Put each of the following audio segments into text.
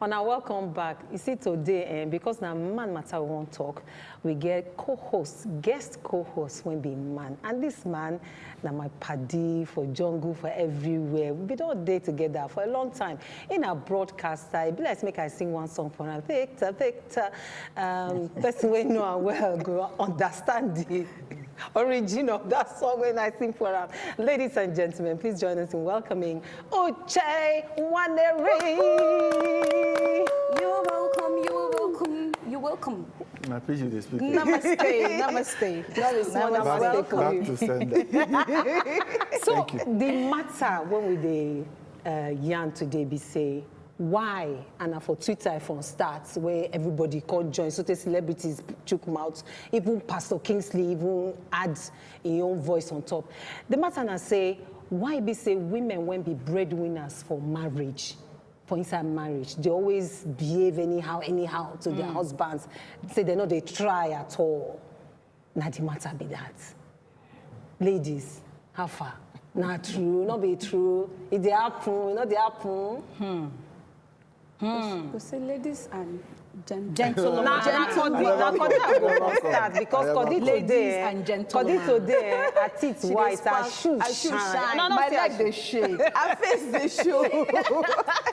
On our welcome back, you see today, because now man matter we won't talk, we get co-host, guest co-host when be man. And this man, now my paddy for jungle, for everywhere. We've been all day together for a long time. In our broadcast side, let's make I sing one song for her. Victor. Person we know and well go understand the origin of that song when I sing for her. Ladies and gentlemen, please join us in welcoming Uche Nwaneri. You're welcome. You're welcome. I appreciate this speaking. Namaste. Namaste. That is namaste for you. Back to sender. So the matter when we the yarn today be say why and for Twitter from starts where everybody called join so the celebrities chook mouth, even Pastor Kingsley even adds his own voice on top. The matter and say why be say women when be breadwinners for marriage. For inside marriage, they always behave anyhow to their husbands. Say they know they try at all. Now the matter be that. Ladies, how far? Not true, not be true. If they happen, not they happen. We say ladies and gentlemen. Because ladies and gentlemen. Today, her teeth white, her shoes shine. My leg they shake. Her face they show.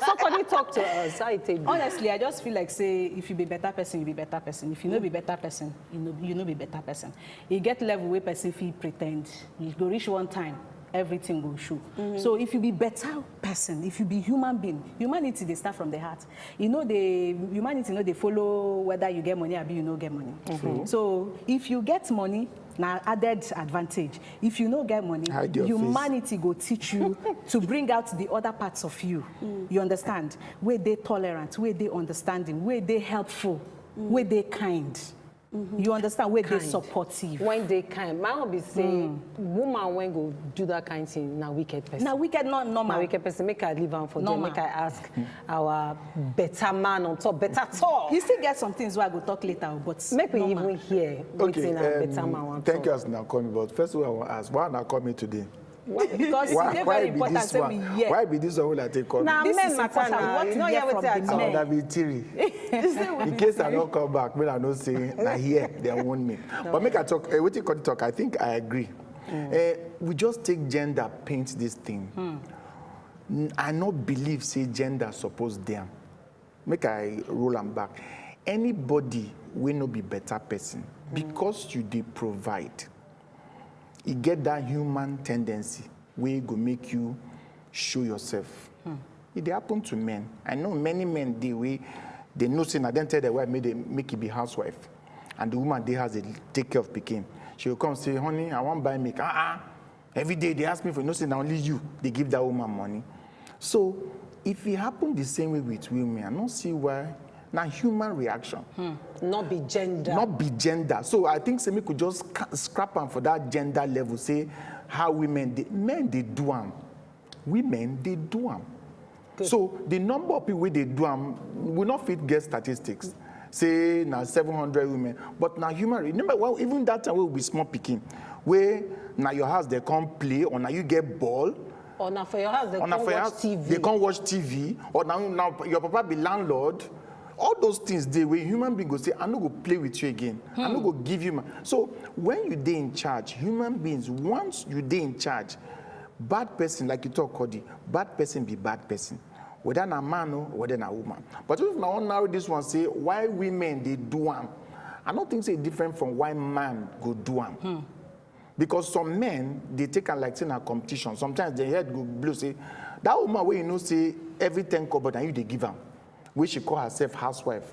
So can you talk to us? How it take? Honestly, I just feel like say if you be better person, you be better person. If you know be better person, you know be better person. You get level where person feel pretend. You go reach one time. Everything will show. So if you be better person, if you be human being, humanity they start from the heart. You know humanity they follow whether you get money or you no get money. So if you get money, now added advantage. If you no get money, humanity go teach you to bring out the other parts of you. You understand? Where they tolerant, where they understanding, where they helpful, where they kind. You understand where they supportive. When they kind, man will be saying, woman when go do that kind of thing, now wicked person. Now wicked not normal. Now wicked person, make I leave on for them, make I ask our better man on top, better talk. You still get some things where I go talk later, but make we even hear waiting our better man on top. Thank you as now coming, but first of all I want to ask, why not coming today? Because it's very important to me. Why be this one that take call? Nah, this men is matter now. What You to know hear what from I the talk. men. That be theory. In case I don't come back, when I don't say now here they want me. But make I talk. What you call talk? I think I agree. We just take gender paint this thing. I not believe say gender suppose them. Make I roll them back. Anybody will not be better person because you did provide. You get that human tendency where it go make you show yourself. It happen to men. I know many men they know saying I don't tell their wife make it be housewife. And the woman they has to take care of Pekin. She will come say, honey, I want buy milk. Every day they ask me for nothing, only you. They give that woman money. So if it happen the same way with women, I don't see why. Now, human reaction. Not be gender. Not be gender. So I think Semi could just scrap them for that gender level. Say how men they do them. Women, they do them. So the number of people they do them will not fit get statistics. Say now 700 women. But now human, remember, well, even that time will be small picking. Where now your house they can't play, or now you get ball. Or now for your house they can't watch TV. They can't watch TV. Or now your papa be landlord. All those things, they where human being go say, I'm not going to play with you again. I'm not going to give you my... So when you dey in charge, human beings, once you dey in charge, bad person, like you talk, Cody, bad person be bad person. Whether a man or whether a woman. But if now narrow this one, say, why women, they do them, I don't think it's different from why man go do them. Because some men, they take like saying a competition. Sometimes their head go blue, say, that woman where you know, say, every 10 kobo, and you they give them. Which she call herself housewife.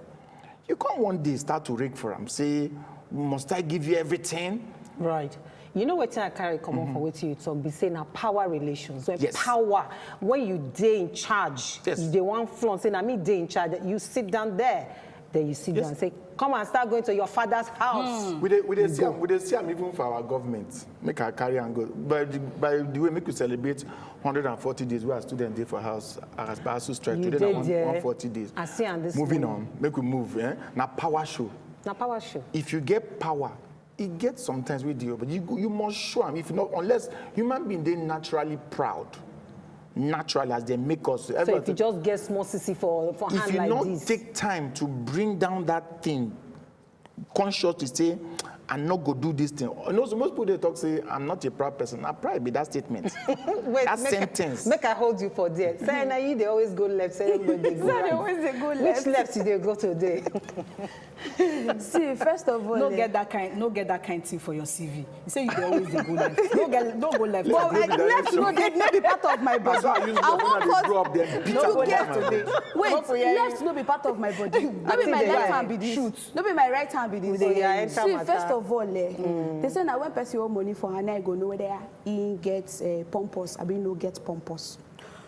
You can't one day start to rake for them. Say, must I give you everything? Right. You know what I carry common for what you talk, be saying power relations. When power, when you day in charge, they want flaunt, saying, I mean day in charge, you sit down there. Then you sit down and say, come and start going to your father's house. We see them even for our government. Make her carry and go. By the way, make you celebrate 140 days where a student day for house as Basu strike. Today na 140 days. I see on this. Moving on, make we move. Now power show. Now power show. If you get power, it gets sometimes with you, but you must show them. If not, unless human being they naturally proud. naturally as they make us. So if you just get small CC for hand like this. If you not take time to bring down that thing, consciously say, I'm not going to do this thing. You know, so most people they talk say, I'm not a proud person. Now, pride be that statement. Wait, that sentence. Make I hold you for there. Say, now you they always go left. Say, everybody they go right. They always they go left. Which left did they go today? See, first of all, no get that kind thing for your CV. You say you dey always dey go left. No go left. Well, left no be part of my body. That's why I use the grow up there. Left no be part of my body. No be my left hand be this. No be my right hand be this. See, first of all, they say now when person want money for her, I go know whether he gets pompous, I mean no get pompous.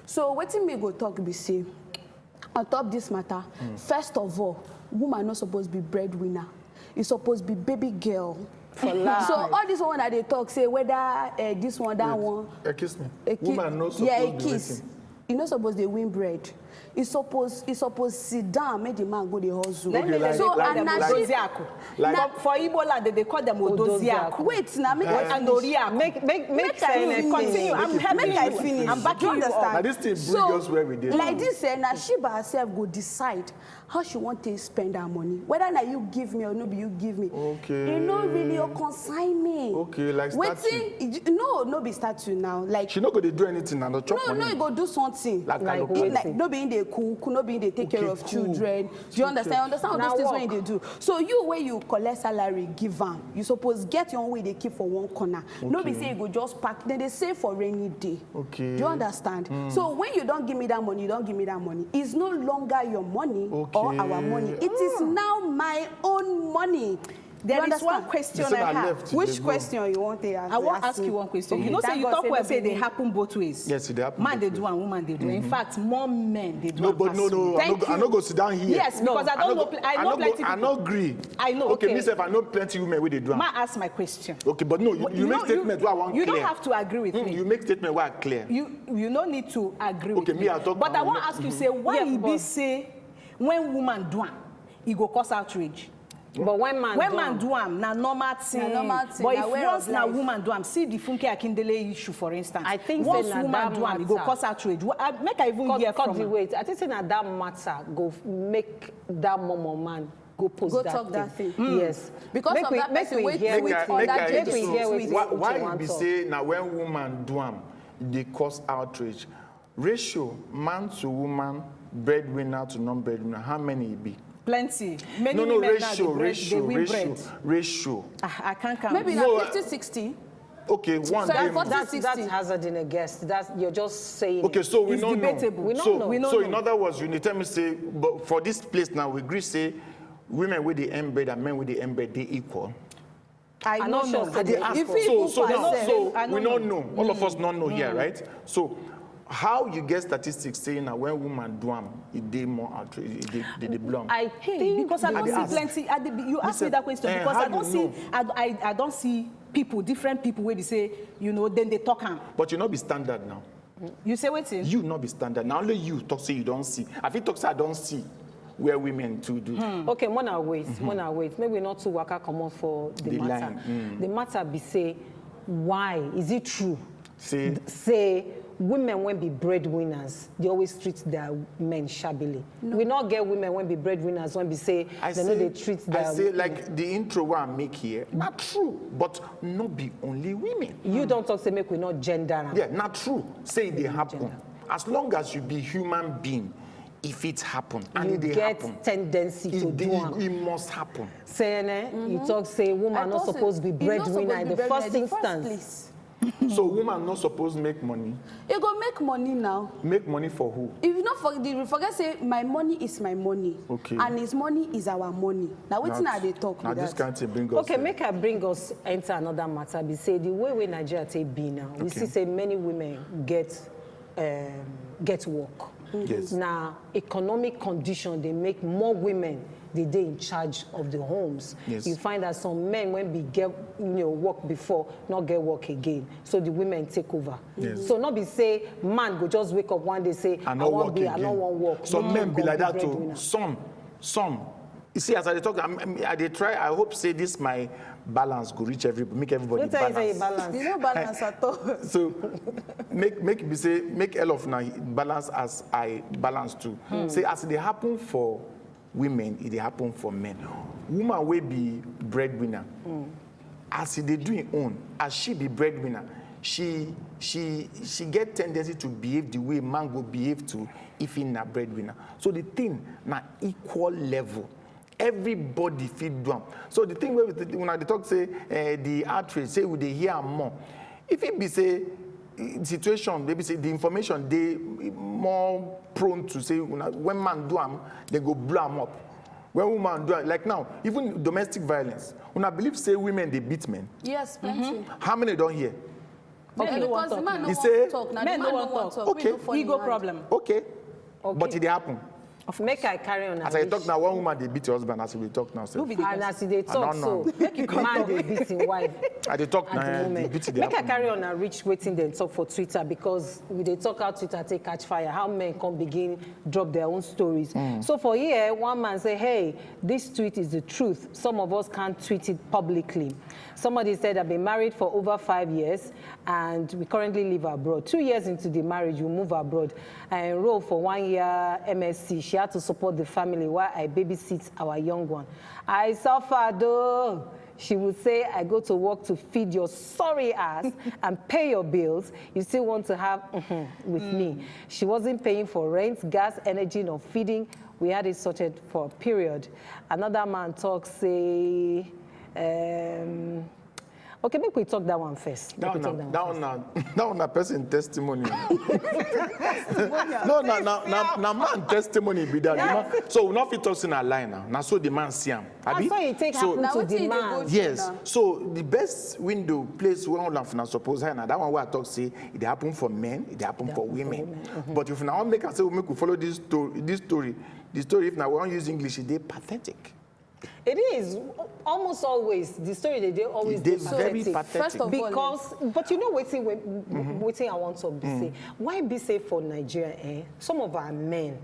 So wetin me go talk be say on top this matter. First of all, woman not supposed to be breadwinner. It's supposed to be baby girl. For life. So all this one that they talk say whether this one, that one. A kiss me. Woman not supposed a to kiss. You not supposed to win bread. It's supposed sit down, make the man go the hustle. Okay, so for Igbo land they call them odoziaku. Wait, now make continue. I'm helping you finish. I'm backing you up. Now this thing bring us where we did. Like this, now she by herself go decide how she want to spend her money. Whether now you give me or no be you give me. Okay. You know really you consign me. Okay, like statue. No be statue now. Like she not going to do anything and not chop money. No, you go do something. Like no be in the cook, no be in the take care of children. Do you understand? Understand all those things when they do. So you where you collect salary, give them. You suppose get your own way they keep for one corner. No be say you go just pack. Then they save for rainy day. Okay. Do you understand? So when you don't give me that money, you don't give me that money. It's no longer your money or our money. It is now my own money. There is one question I have. Which question you want to ask? I want to ask you one question. You know, say you talk where say they happen both ways. Yes, they happen. Man they do and woman they do. In fact, more men they do. No, but no. I not go sit down here. Yes, because I don't know. I know plenty. I not agree. I know. Okay, myself, I know plenty women where they do. Ma ask my question. Okay, but no, you make statement where I want clear. You don't have to agree with me. You make statement where I clear. You don't need to agree with me. Okay, me I talk. But I want to ask you say why he be say when woman do am, he go cause outrage. But when man do am, na normal thing. But if once na woman do am, see the Funke Akindele issue, for instance. I think once woman do am, it go cause outrage. Make I even hear from her. Wait, I think that matter go make that mom man go post go that talk thing. that thing. Yes. Because of that person, wait why be say now when woman do am, they cause outrage? Ratio man to woman, breadwinner to non-breadwinner, how many it be? Plenty. Many no, women ratio. I can't count. Maybe no, 50-60. Okay, one. That's hazarding a guess. That's you're just saying. Okay, so we don't debatable. know. We don't know. So in other words, you need to tell me say, but for this place now, we agree say, women with the embed and men with the embed they equal. I don't know. So we don't know. All of us don't know here, right? So. How you get statistics saying that when women do it they more outrage, they blum? I think because I don't see plenty. You asked me that question because I don't see people, different people where they say, you know, then they talk am. But you not be standard now. You say what? You not be standard. Now only you talk say you don't see. I think talk say I don't see where women to do. Okay, Mona wait. Maybe not to waka come on for the matter. The matter be say, why is it true? Say women when be breadwinners, they always treat their men shabbily. No. We not get women when be breadwinners when we say they treat their. I say like the intro where I make here, not true, but not be only women. You don't talk say make we not gender. Yeah, not true. Say they happen. Gender. As long as you be human being, if it happen and it happen, tendency to do it must happen. Say you talk say woman not supposed to be breadwinner in the first instance. So woman not supposed to make money. You go make money now. Make money for who? If you not forget say my money is my money. Okay. And his money is our money. Now waiting are they talk now with this that? can't bring us. Okay, make her bring us enter another matter. Be say the way Nigeria take be now. We see say many women get work. Yes. Now economic condition they make more women they in charge of the homes. Yes. You find that some men when we get work before not get work again, so the women take over. Yes. So not be say man go just wake up one day say I don't want work. Some men be like that too. Some You see, as I talk, I dey try. I hope say this my balance could reach everybody, make everybody Don't tell you say balance. you balance. You know balance at all. So make all of now balance as I balance too. Say as it dey happen for women, it dey happen for men. Woman will be breadwinner. As they do it own, as she be breadwinner, she get tendency to behave the way man go behave to if in a breadwinner. So the thing na equal level. Everybody feed them. So the thing when I talk say the outrage say we dey hear more. If it be say situation, maybe say the information they more prone to say when man do them, they go blow them up. When women do it, like now, even domestic violence, when I believe say women they beat men. Yes, plenty. How many don't hear? Yeah, because the man no He want say- to talk. Now, Men the man no no want want talk. to talk. Okay. We no funny Ego hand. problem. Okay. But it dey happen. Make I carry on. As I talk now, one woman they beat your husband. As we talk now, Who be the And best? as they talk, don't so know. man they beat him wife. I dey talk At now. the The moment. beat dey Make I happen. carry on and reach waiting then talk for Twitter because we they talk how Twitter take catch fire, how men can begin drop their own stories. So for here, one man say, hey, this tweet is the truth. Some of us can't tweet it publicly. Somebody said, I've been married for over 5 years and we currently live abroad. 2 years into the marriage, we move abroad. I enrolled for 1 year MSc. She had to support the family while I babysit our young one. I suffered though. She would say, I go to work to feed your sorry ass and pay your bills. You still want to have with me. She wasn't paying for rent, gas, energy, nor feeding. We had it sorted for a period. Another man talks, say, okay, make we talk that one first. Make we talk That one a person testimony. No, man testimony be that. The man, so we not fit talk in a line now. Now so the man see him. That's why it take happen Now to wetin the dey go man. through Yes. now? So the best window place where all of us suppose now that one where I talk say it happen for men, it happen for women. But if now make us say we make we follow this story, if now we don't use English, it is pathetic. It is almost always the story they always It is dey very pathetic. pathetic. First of all, Because, but you know waiting I want to be say. Why be say for Nigeria, some of our men,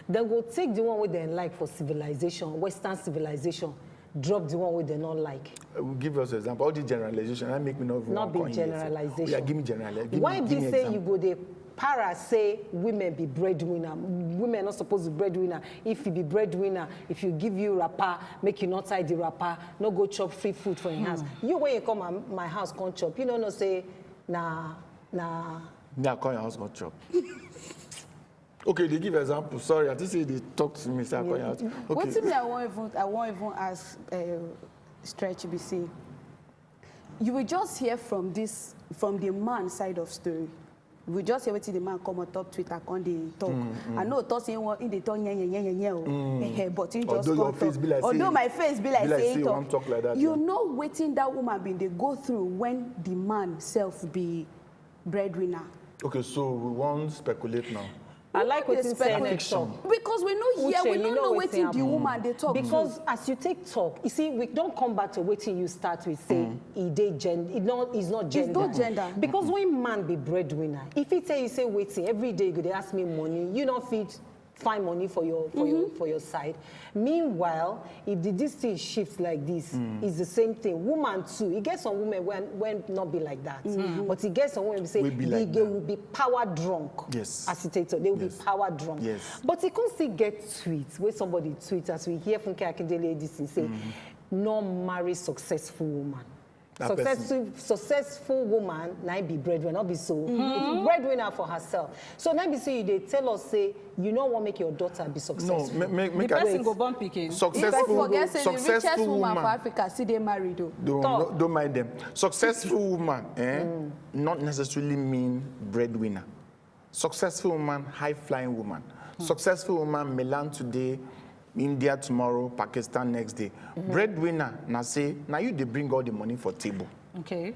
they will take the one with they like for civilization, Western civilization, drop the one with they not like. Give us an example. All the generalization, that make me not even Not want be to hear. generalization. Yeah, give me generalization. Why give be me say example. you go the para say women be breadwinner? Women not supposed to be breadwinner. If you be breadwinner, if you give you wrapper, make you not tie the wrapper, no go chop free food for your house. You when you come my house can't chop. You know no say nah. Me, I call your house got chop. Okay, they give example. Sorry, I think say they talk to me. Say I call your house. What Okay. me I won't even ask Stretch BC. You will just hear from the man side of story. We just hear what the man come on top Twitter on the talk. I know talk saying in the talk but he just Although your come face talk. be like Although say- my face be like be like say say it you wan talk like that, You yeah. know waiting that woman been they go through when the man self be breadwinner. Okay, so we won't speculate now. I like what you say Speculation. next talk. Because we know here, Uche, we you don't know know wetin waiting the happen. woman they talk Because as you take talk, you see, we don't come back to waiting you start with say it's not gender. not gender. Because when man be breadwinner, if he tell you say waiting every day you go dey ask me money, you don't fit find money for your side. Meanwhile, if this thing shifts like this, it's the same thing. Woman too. It gets some women when not be like that. But it gets some women say Will be like they that. will be power drunk. Yes. As it takes, they will Yes. be power drunk. Yes. But you can still get tweets where somebody tweets, as we hear Funke Akindele this and say, no marry successful woman. That Successful woman, now be breadwinner, not be so. If breadwinner for herself. So now be say they tell us say you don't want to make your daughter be No, successful. make The I person go born picking. Even successful forget say the richest successful woman for woman. Africa, see they married though. Don't mind them. Successful woman, not necessarily mean breadwinner. Successful woman, high flying woman. Successful woman, Milan today, India tomorrow, Pakistan next day. Breadwinner, now say, now you they bring all the money for table. Okay.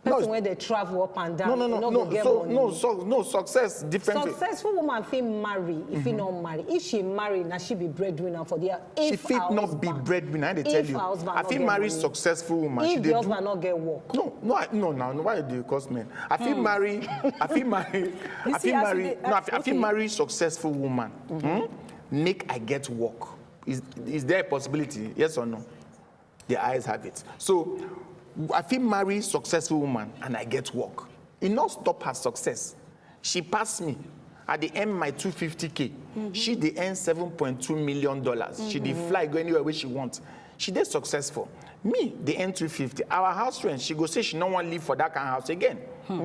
Person when they travel up and down, they no go get money. No, success different. Successful woman fit marry if he not marry. If she marry, now she be breadwinner for their. She fit not be breadwinner. I dey tell you. I fit marry successful woman. If She the dey do. husband not get work. No. Why do you cost men? I feel marry. I feel marry. I see, feel as marry. they- No, I feel okay. marry successful woman. Make I get work. Is there a possibility? Yes or no? The eyes have it. So I feel marry successful woman and I get work. It not stop her success. She passed me. At the end, my 250K. She they earn $7.2 million. She they fly, go anywhere where she wants. She did successful. Me, they earn 350. Our house rent, she go say she don't want to live for that kind of house again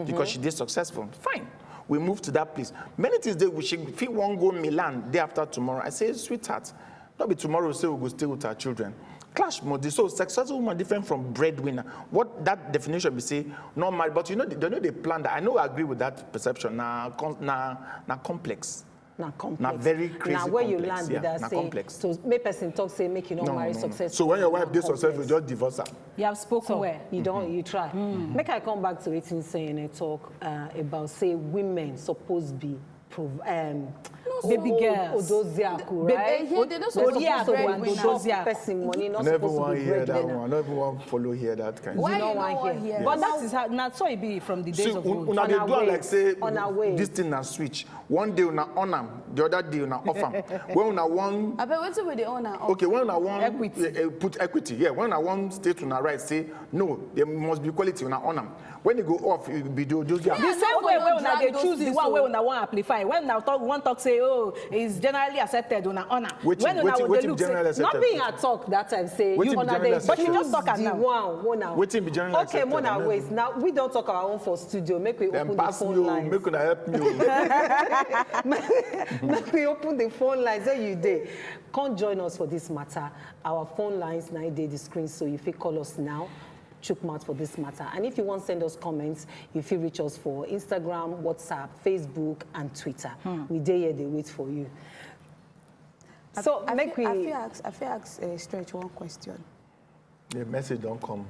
because she did successful. Fine. We move to that place. Many things they she feel won't go Milan day after tomorrow. I say, sweetheart, not be tomorrow say we go stay with our children. Clash mode. So successful woman different from breadwinner. What that definition be say, not married, but you know they plan that. I know I agree with that perception. Now complex. Now complex. Now very crazy. Now where complex. you land yeah, with that say, complex. so make person talk say make you not marry successful. So when your wife Now is successful, you just divorce her. You have spoken well. You don't, you try. Make I come back to it in saying a talk about say women supposed be baby girls. Odoziaku, right? Here they don't They're supposed to supposed to be want to breadwinner. shop person money, not I never supposed to want be to hear that breadwinner. one. I never want to follow here that kind. Why You you don't don't want want hear. here? But that is how, not so it be from the days See, of old. una dey On do our am like say on our way. this thing na switch. One day una on am, the other day una off am. When una want, I bet what's with the owner? okay, when una want Equity. put equity, yeah. When una want state una right, say no, there must be quality una on am. When you go off, it be those. The Yeah, same no, way no, when una drag dey those choose the things, one so- way una want amplify. When una talk say, oh, it's generally accepted, una honor. Wetin- When una wetin- would wetin dey look be generally say, accepted? Not being a talk that time say Wetin be una generally dey accepted? But you just choose talk am the now. one now. Wetin be generally Okay, accepted? Mona, I know. wait. Now we don't talk our own for studio. Make we Then open the pass me, phone oh, lines. make una help me. Oh. Make we open the phone lines. There you dey. Come join us for this matter. Our phone lines now dey the screen, so you fit call us now. Chook mouth for this matter. And if you want to send us comments, you feel reach us for Instagram, WhatsApp, Facebook, and Twitter. We dey here, they wait for you. So I make feel we. ask Stretch one question. The message don't come.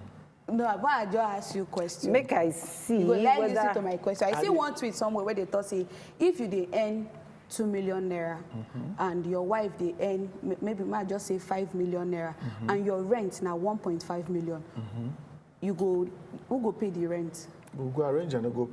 No, but I just ask you a question. Make I see You go like whether listen to my question. I see one tweet somewhere where they thought say if you dey earn 2 million naira and your wife they earn maybe might just say 5 million naira and your rent now 1.5 million. You go who go pay the rent? We'll go arrange and go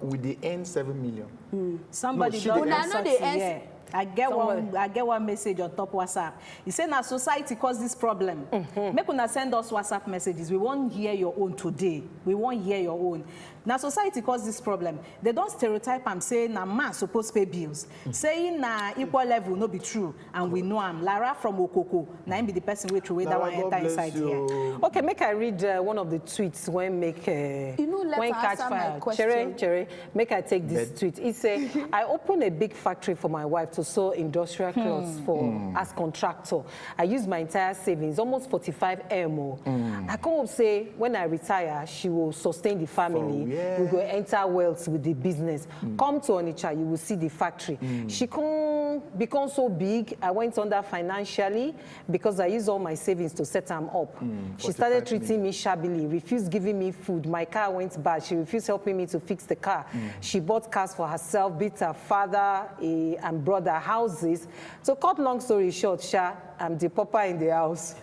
with the end 7 million. somebody No, she don't dey answer answer. to here. I get one message on top WhatsApp. He said, "Now society cause this problem. Make una send us WhatsApp messages. We won't hear your own today. We won't hear your own. Now society cause this problem. They don't stereotype and say na man supposed pay bills. Saying na equal level no be true, and we know am. Lara from Okoko, na him be the person we throw away that Lara, one God enter bless inside you. here. Okay, make I read one of the tweets when make You know, let when her catch answer my fire. question. Chere, make I take this tweet. It say, I opened a big factory for my wife to sew industrial clothes for as contractor. I used my entire savings, almost 45 MO. I come up say when I retire, she will sustain the family. yeah. We go enter wealth with the business. Come to Onitsha, you will see the factory. She come become so big. I went under financially because I used all my savings to set them up. She started 45 treating me shabbily, refused giving me food. My car went bad. She refused helping me to fix the car. She bought cars for herself, beat her father and brother houses. So cut long story short, Sha, I'm the papa in the house.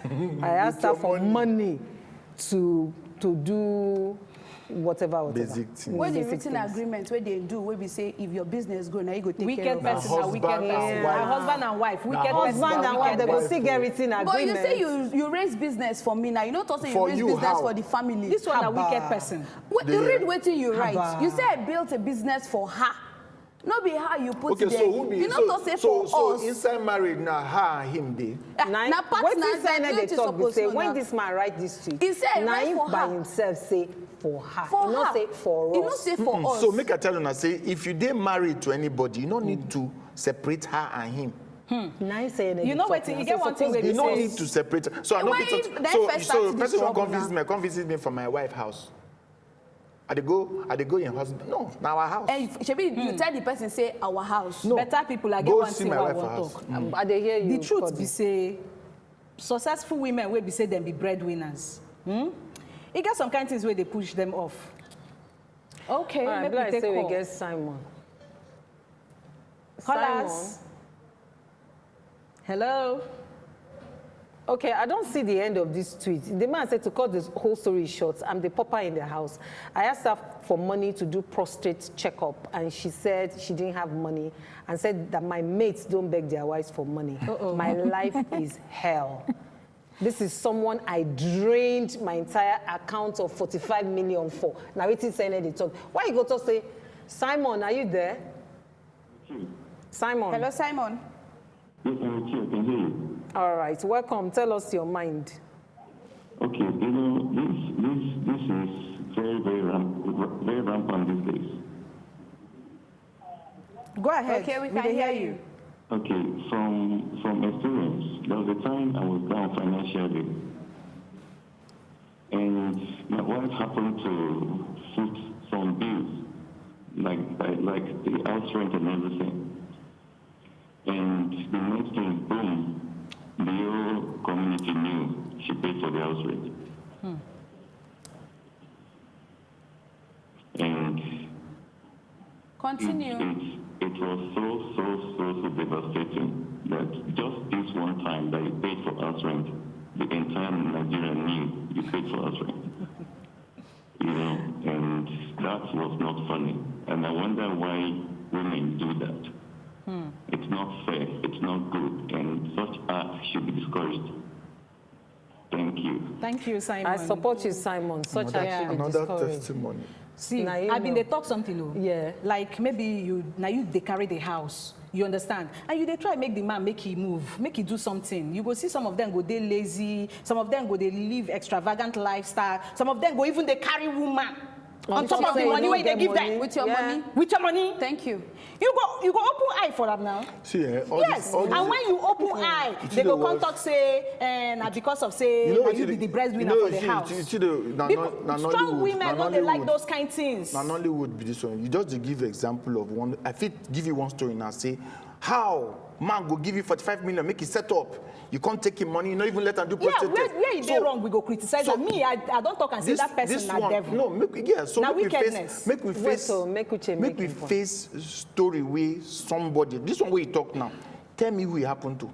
I asked her your for money to do whatever. Basic thing. When the Basic written things. agreement where they do, where we say if your business grow, now you go take care Wicked of person, it. a wicked husband person. and wife. A husband and wife. Wicked person, Husband a and wife, they wicked go person. still get written agreement. But you say you raise business for me now. You know, also you For raise you, business how? for the family. This one a Haba. wicked person. What, you read waiting you write. Haba. You say I built a business for her. Not be how you put Okay, there. so who be you know to say for so us. inside marriage now her and him dey. Na partner, Wetin say na they duty talk be suppose say know when na. this man write this tweet, He say I na write him for by her. himself say for her. For He not her. say for You know us. say for us. So make I tell you now, say if you dey married to anybody, you don't need to separate her and him. Na him say You know wetin, you get one thing wey You be don't say- need to separate. So I know Why fit if talk. that So first start so this person won't trouble come visit me from my wife's house. I dey go in husband. No, now our house. And Shebi, you tell the person say our house. No. Better people I get Go one see thing my wey I wife wan for house. talk. I dey hear you. The truth Cody. be say successful women wey be say dem be breadwinners. E get some kind things wey dey push them off. Okay, All right, maybe be like take say we call. get Simon. Callers. Hello. Okay, I don't see the end of this tweet. The man said, to cut the whole story short, I'm the pauper in the house. I asked her for money to do prostate checkup, and she said she didn't have money, and said that my mates don't beg their wives for money. My life is hell. This is someone I drained my entire account of 45 million for. Now it is saying they talk. Why you go to say, Simon, are you there? Simon. Hello, Simon. Yes, I'm here. I can hear you. All right, welcome. Tell us your mind. Okay, you know, this is very rampant these days. Go ahead. Okay, we can hear you. Okay, from experience, there was a time I was down financially, and my wife happened to foot some bills, like the house rent and everything. And the next thing, boom, the whole community knew she paid for the house rent. And Continue. it was so devastating that just this one time that you paid for house rent, the entire Nigeria knew you paid for house rent. You know, and that was not funny. And I wonder why women do that. It's not fair, it's not good, and such acts should be discouraged. Thank you. Thank you, Simon. I support you, Simon. Such action be Another discouraged. testimony. See, Now you I mean, know. they talk something, though. Yeah. Like maybe they carry the house. You understand? And they try make the man make he move, make he do something. You go see some of them go they lazy, some of them go they live extravagant lifestyle, some of them go even they carry woman on top of the money where they give them. With your money. With your money. Thank you. You go open eye for them now. See, all Yes, this, and when you open eye, You they see go the come words- talk say, and because of say, You know na what you it be is? the breadwinner You know for the what it house. is? You see the- na Strong Nollywood, women na don't they like Nollywood. those kind things. Now, Nollywood be this one. You just dey give example of one. I fit give you one story now. Say, how man go give you 45 million, make it set up. You can't take him money. You not even let him do Yeah, prostate test. where you dey wrong, we go criticize. so and me, I don't talk and say that person na one, devil. no, so Na make we wickedness. face, make we Wait, face, so make Uche make make we him point. face story where somebody. This one where you talk now. Tell me who it happened to.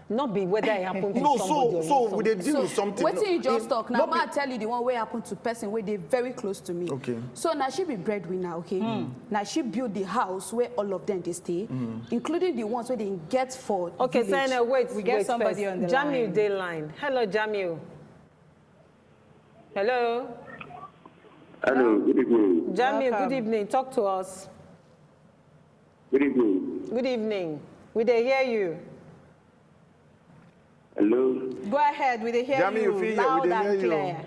Not be whether it happened to No, somebody or so not we dey deal with something. Wetin you just It- talk now, not ma be- tell you the one wey happen to person wey dey very close to me. Okay. So now she be breadwinner, okay? Now she build the house where all of them they stay, including the ones where they get for Okay, village. so wait, We get wait somebody first. on the Jamil line. dey line. Hello, Jamil. Hello, Hello, good evening. Jamil. Welcome. Good evening. Talk to us. Good evening. Good evening. We dey hear you. Hello. Go ahead, we dey hear Jamil, you you feel here, loud we dey and hear you. clear.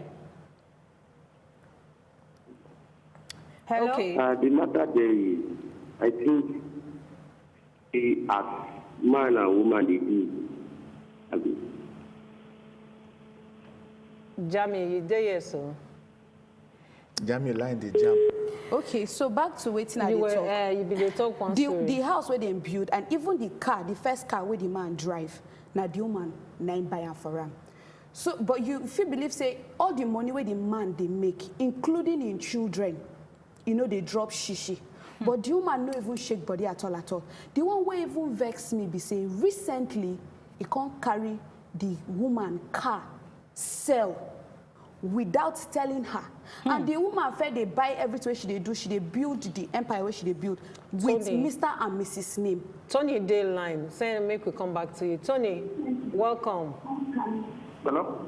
Hello? Okay. The matter there is, I think, as man and woman they do. Jamil, you dey here, so. Jamie line the jam. Okay, so back to wetin I You dey were, talk. you be dey talk one story. The house where they build and even the car, the first car where the man drive, now the woman nine buy am for am. So, but you fit believe say all the money where the man they make, including in children, you know they drop shishi. But the woman no even shake body at all at all. The one where even vex me be say recently he can't carry the woman car sell without telling her. And the woman fed they buy everything she they do, she they build the empire where she they build with Tony. Mr. and Mrs. name. Tony dey line. Say make we come back to you. Tony, welcome. Hello?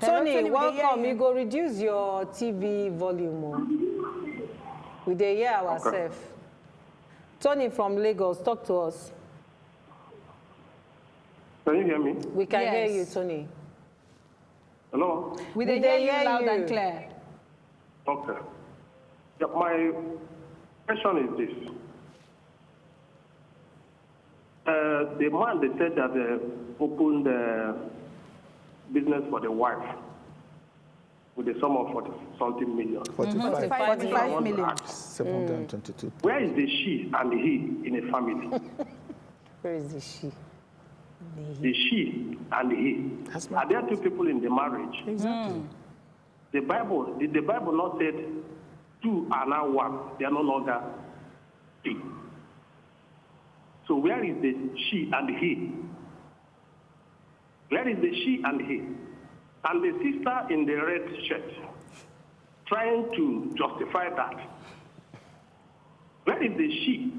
Tony, Tony, we dey welcome. hear You go reduce your TV volume. We dey hear ourselves. Tony from Lagos, talk to us. Can you hear me? We can hear Yes. you, Tony. Hello? We We dey dey hear hear you loud you. and clear. Okay. Yeah, my question is this. The man, they said that they opened the business for the wife with a sum of 40-something million. 45, 45 million. 45 million. 722. Where is the she and the he in a family? Where is the she? The she and the he. That's my Are there two people in the marriage? Exactly. Did the Bible not said two are now one? They are no longer three. So where is the she and the he? Where is the she and he? And the sister in the red shirt, trying to justify that. Where is the she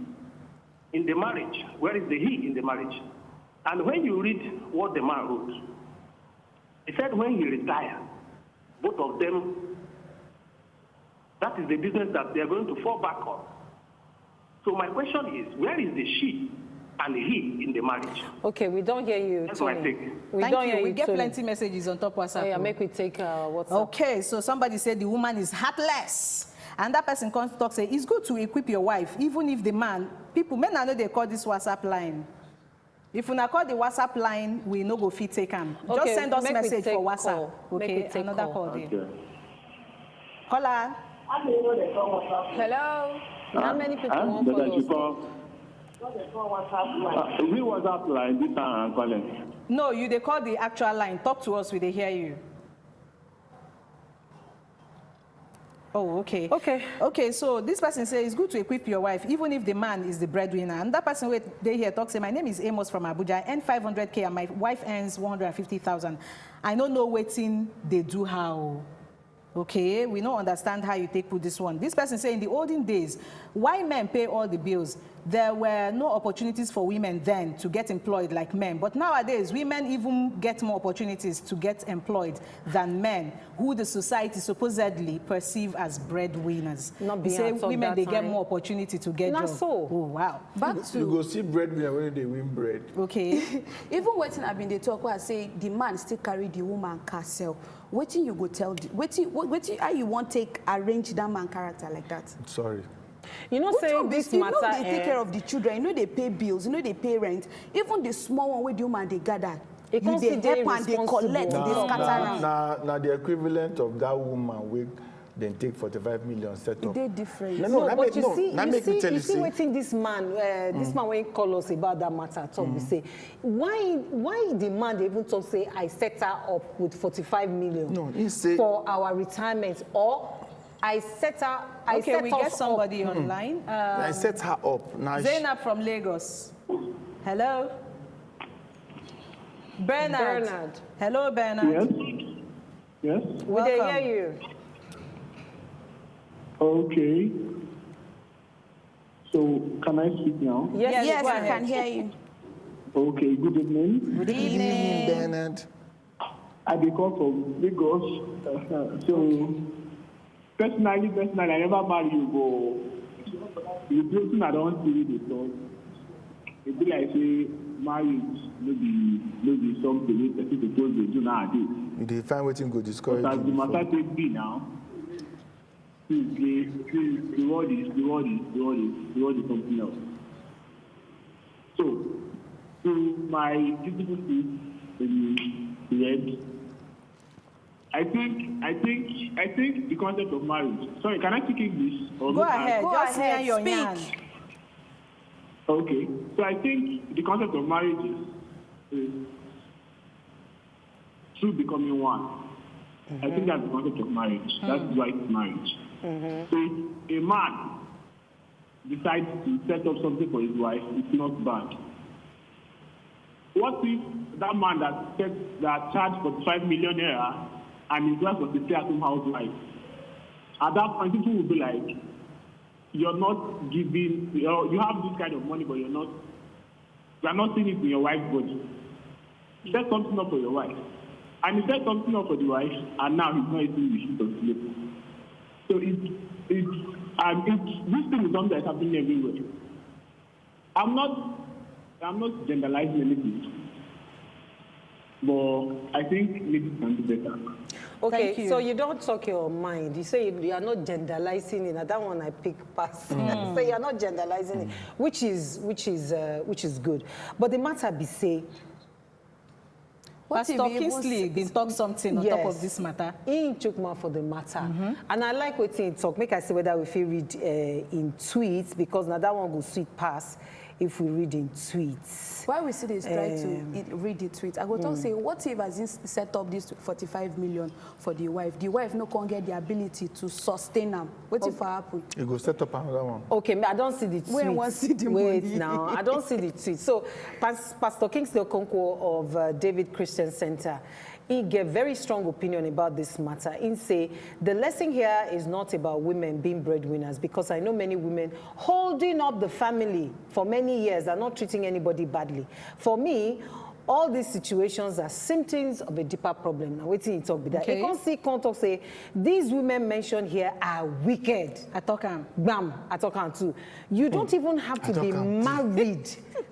in the marriage? Where is the he in the marriage? And when you read what the man wrote, he said when he retired, both of them, that is the business that they are going to fall back on. So my question is, where is the she and the he in the marriage? Okay, we don't hear you, That's Tony. my take. We Thank don't you. hear We you, get Tony. plenty messages on top WhatsApp. Oh, yeah, make we take WhatsApp. Okay, so somebody said the woman is heartless. And that person comes to talk, say, it's good to equip your wife, even if the man, men I know they call this WhatsApp line. If you not call the WhatsApp line, we no go fit take them. Okay, Just send us make we message take for WhatsApp. call. Make Okay, we take another call. call there. Okay. Caller. Hello. How many people want to follow us? We WhatsApp line, this time I'm calling. No, they call the actual line. Talk to us, we they hear you. Oh, okay. Okay, so this person says it's good to equip your wife, even if the man is the breadwinner. And that person they here talks, say, my name is Amos from Abuja, I earn 500K and my wife earns 150,000. I don't know waiting they do how. Okay, we don't understand how you take put this one. This person say in the olden days, why men pay all the bills? There were no opportunities for women then to get employed like men. But nowadays, women even get more opportunities to get employed than men, who the society supposedly perceive as breadwinners. Not They say being at women, that they get time. more opportunity to get Not jobs. so. Oh, wow. Back You to go see breadwinner when they win bread. Okay. even waiting I've been the talk where I say the man still carry the woman castle. Waiting you go tell waiting how you want take arrange that man character like that. Sorry. You know, say this you matter. know they take care of the children, you know they pay bills, you know they pay rent. Even the small one where the woman they gather, It you they consider help and they collect, responsible. they scatter around. Now the equivalent of that woman will then take 45 million set up. They different. No, let but me- you see, let me tell you, see see. waiting this man, this man when he call us about that matter, talk, we say, why the man they even talk say I set her up with 45 million No, he say- for our retirement, or I set her, I Okay, set we us get somebody online. I set her up. Now Zainab from Lagos. Hello? Bernard. Hello, Bernard. Yes? we they Welcome. hear you. Okay. So, can I speak now? Yes, Yes, go I ahead. can hear you. Okay, good evening. Good evening. Bernard. I be call from Lagos. So, personally, I never marry you, but the person I don't see the talk. It be like say marriage no be something we person suppose to do nowadays. You dey find wetin go discourage But as the you matter before. take be now, please, the world is something else. So, to my beautiful sis in the red, I think the concept of marriage. Sorry, can I speak English? Or Go no? ahead. Go Just ahead, hear your speak. yarn. Okay, so I think the concept of marriage is two becoming one. I think that's the concept of marriage. That's right marriage. So if a man decides to set up something for his wife, it's not bad. What if that man that charged 45 million naira and his wife was a stay-at-home housewife? At that point, people will be like, you're not giving, you have this kind of money, but you're not seeing it in your wife's body. Set something up for your wife. And he set something up for the wife, and now he's not eating the shit of sleep. So this thing is something that's happening everywhere. I'm not generalizing anything, but I think maybe it can be better. Okay, Thank you. so you don't talk your mind. You say you are not generalizing it. That one I pick past. So you are not generalizing it, which is good. But the matter be say, What Pastor if you even Kingsley been talk something on top of this matter. He took more for the matter. And I like what he talk. Make I say whether we feel read in tweets, because now that one go sweet pass. if we read in tweets. Why we see this try to read the tweet? I go talk say, what if as he set up this 45 million for the wife no can get the ability to sustain them? What if happen? You go set up another one. Okay, I don't see the tweet. When one see the Wait money. now, I don't see the tweet. So, Pastor Kingsley Okonkwo of David Christian Center, he gave very strong opinion about this matter. He say the lesson here is not about women being breadwinners, because I know many women holding up the family for many years are not treating anybody badly. For me, all these situations are symptoms of a deeper problem. Now, wait till you talk with that. Okay. You can't see, can't talk, say, these women mentioned here are wicked. I talk am. Bam, I talk am too. You don't even have to be married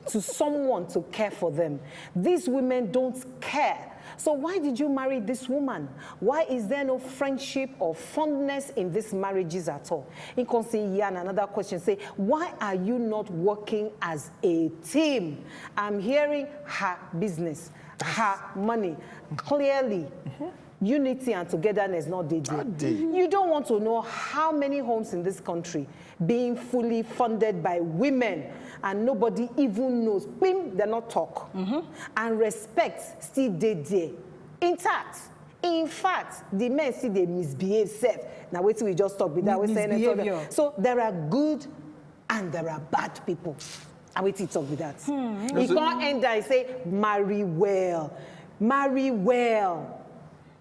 to someone to care for them. These women don't care. So why did you marry this woman? Why is there no friendship or fondness in these marriages at all? You can say, yeah, and another question, say, why are you not working as a team? I'm hearing her business, her money. Clearly, unity and togetherness not there. You don't want to know how many homes in this country being fully funded by women and nobody even knows. They're not talk. And respect still there, intact. In fact, the men see they misbehave self. Now wait till we just talk with that. We're saying it. So there are good and there are bad people. I wait till you talk with that. You can't end there and say, marry well. Marry well.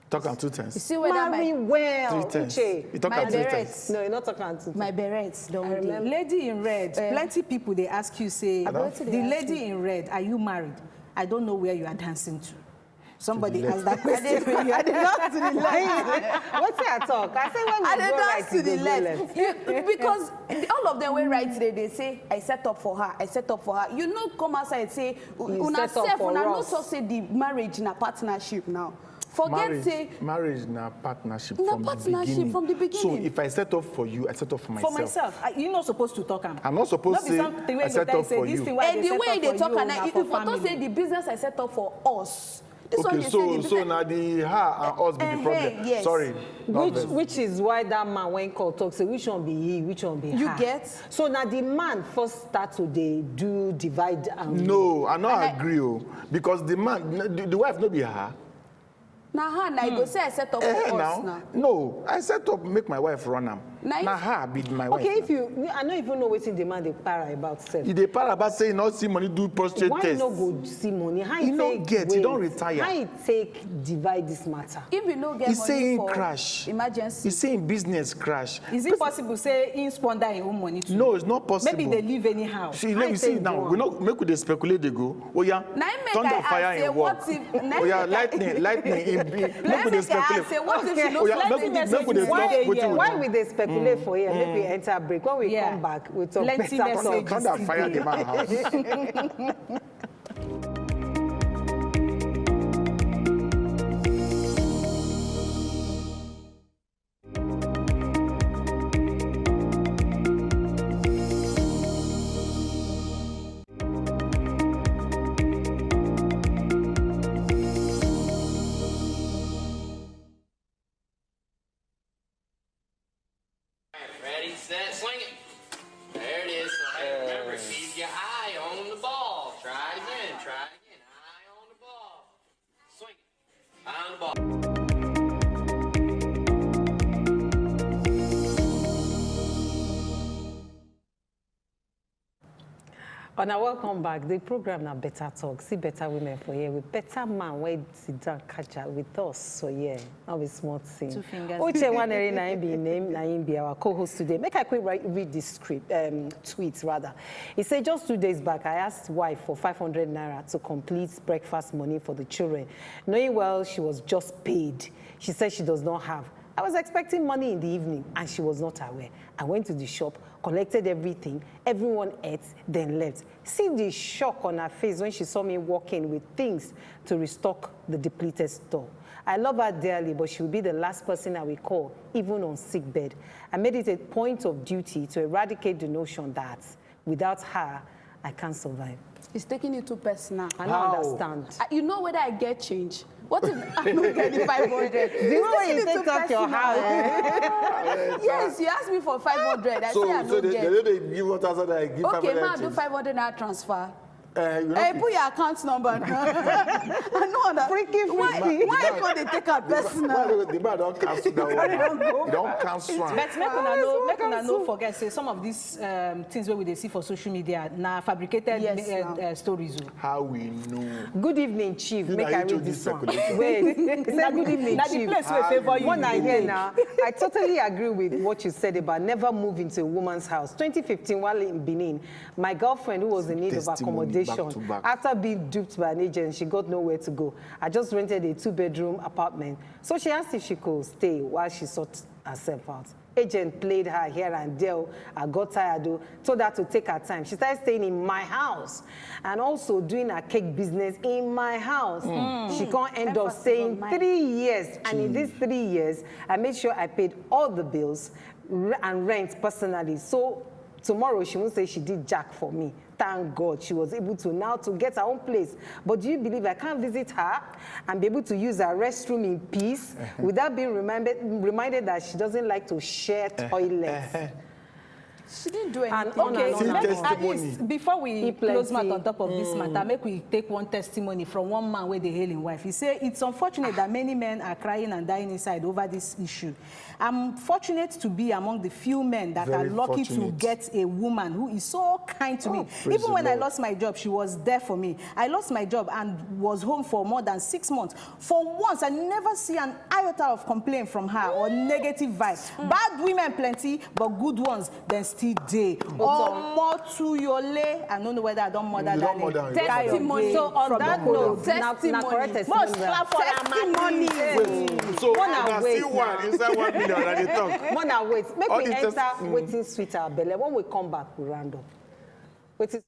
Talk on 2 times. You see whether Marry well. 3 times. Uche. You talk my on 3 times. berets, No, you're not talking on 2 times. my berets don't dey. Lady in red, plenty people they ask you, say, What do they the ask lady in red, are you married? I don't know where you are dancing to. Somebody To the asked that question. I did not to the left. What's your talk? I say when we I did go not right, to you the go left. Because all of them were right today. They say, I set up for her. I set up for her. You know, come outside and say, una set up self, for una not us. so say the marriage in a partnership now. Forget say. Marriage is a partnership, Na from, partnership the beginning. from the beginning. So if I set up for you, I set up for myself. For myself, you're not supposed to talk am. I'm not supposed to say I set up for you. And the way they talk, and if you want to say the business I set up for us. This one Okay, they say the so business- now the her and us be the problem. yes. Sorry. Which is why that man when call talk say which one be he, which one be her. You get? So now the man first start to do divide and No, I not agree, because the man, the wife no be her. Now her, now you go say I set up for us now. No, I set up make my wife run am. Now Now if- her be my wife. Okay, if you, I don't even know what in the man they para about self. You dey para about saying not see money do prostate Why test. no go see money? How He you no take get, he wait? don't retire. How you take divide this matter? If you no get He's money saying for crash. emergency, He's saying business crash. Is it possible say in squander his own money too? No, it's not possible. Maybe they live anyhow. See, How let me you see take now. do We not make we dey speculate they go. Oh yeah, Now make thunder I fire ask, say, in what work. if- now Oh yeah, make I- lightning. Make we dey make I speculate. ask, say, what if she no Oh yeah, let make me we message dey you? talk wetin we Why do. we they speculate for here? Make we enter break. When we Yeah. come back, we talk Plenty better. messages. Thunder fire the man house. Ready, set, swing it. There it is. So, hey, remember, keep your eye on the ball. Try it again. Try it again. Eye on the ball. Swing it. Eye on the ball. And welcome back. The program now better talk. See better women for here with better man where sit down catch up with us. So yeah, now we smart thing. 2 fingers. Uche Nwaneri na him be name, na him be our co-host today. Make I quick read this script, tweets rather. He said just 2 days back, I asked wife for 500 naira to complete breakfast money for the children. Knowing well she was just paid. She said she does not have. I was expecting money in the evening and she was not aware. I went to the shop, collected everything, everyone ate, then left. See the shock on her face when she saw me walking with things to restock the depleted store. I love her dearly, but she will be the last person I will call, even on sick bed. I made it a point of duty to eradicate the notion that without her, I can't survive. It's taking it too personal. I don't understand. You know whether I get change? What if I don't get the 500? Do you know when you take up your house? Yes, you asked me for 500. I say I So don't get. they give what else I give Okay, 500 ma, do 500 naira transfer. you Hey, put your account number. I know that. Freaky. Why you going to take out personal? The man don't cancel that one. He don't cancel one. But make una no forget, say some of these things where we see for social media, now fabricated stories. How we know? Good evening, Chief. You Make know, I you read chose this this one. circulation. Wait. Say good evening, Now the Chief. place where favor you. One I hear now. I totally agree with what you said about never move into a woman's house. 2015, while in Benin, my girlfriend who was in need of Testimony accommodation, back to back. after being duped by an agent, she got nowhere to go. I just rented a 2-bedroom apartment. So she asked if she could stay while she sought herself out. Agent played her here and there. I got tired, though, told her to take her time. She started staying in my house and also doing her cake business in my house. She can't end up staying 3 years. And in these 3 years, I made sure I paid all the bills and rent personally. So tomorrow, she won't say she did jack for me. Thank God she was able to now to get her own place. But do you believe I can't visit her and be able to use her restroom in peace without being reminded that she doesn't like to share toilets? She didn't do anything. And on and on and on. At least before we close mouth on top of this matter, make we take one testimony from one man where they hail his wife. He said it's unfortunate that many men are crying and dying inside over this issue. I'm fortunate to be among the few men that Very are lucky fortunate. to get a woman who is so kind to me. Praise Even the when I Lord. lost my job, she was there for me. I lost my job and was home for more than 6 months. For once, I never see an iota of complaint from her or negative vibes. Bad women plenty, but good ones, then still day. Or more to your lay. I don't know whether I don't mother You don't that mother, name. you don't Testimony. So on that note, Testimony. correct Most testimony. clap for Testimony. So One I and wait see one inside 1 million and they talk. Mona, wait. Make All me the enter waiting sweet our belly. When we come back, we round up. Waiting.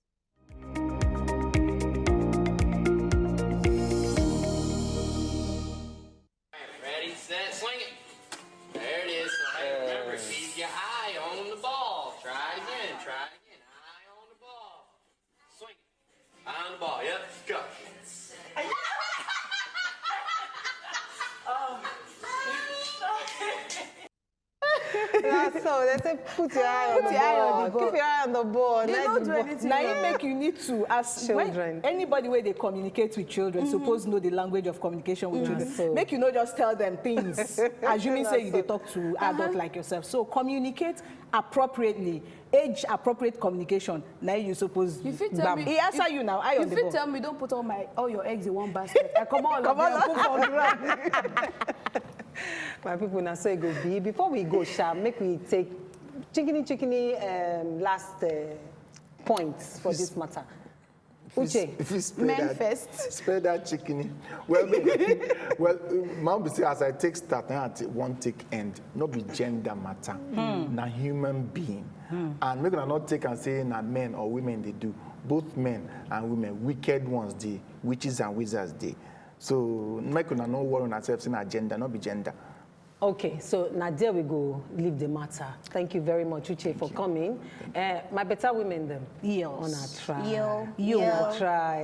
Ready, set, swing it. There it is. So, hey, remember, keep your eye on the ball. Try it again. Eye on the ball. Swing it. Eye on the ball. Yep, go. That's so. They say put your eye on the ball. Keep your eye on the ball. They Let don't the do ball- anything. Now you make you need to ask Children. anybody where they communicate with children suppose know the language of communication with children. So- Make you not just tell them things, assuming say you they talk to adult like yourself. So communicate appropriately, age appropriate communication. Now you suppose. You fit tell me. He answer you now. I You on the fit ball. tell me don't put all your eggs in one basket. I come on, come on, put on ground. My people, now so it go be. Before we go, Sha, make we take chickeny last points for this matter. Uche, If you spare Men that, first. spare that chicken. Well, mom say as I take start, now I won't take end. Not be gender matter. Na human being. And make not take and say na men or women they do. Both men and women, wicked ones they, witches and wizards they. So make not worry on ourselves in our gender, not be gender. okay, so now there we go, leave the matter. Thank you very much, Uche, for coming. My better women, them. Yes. On our try. Yo, On our try.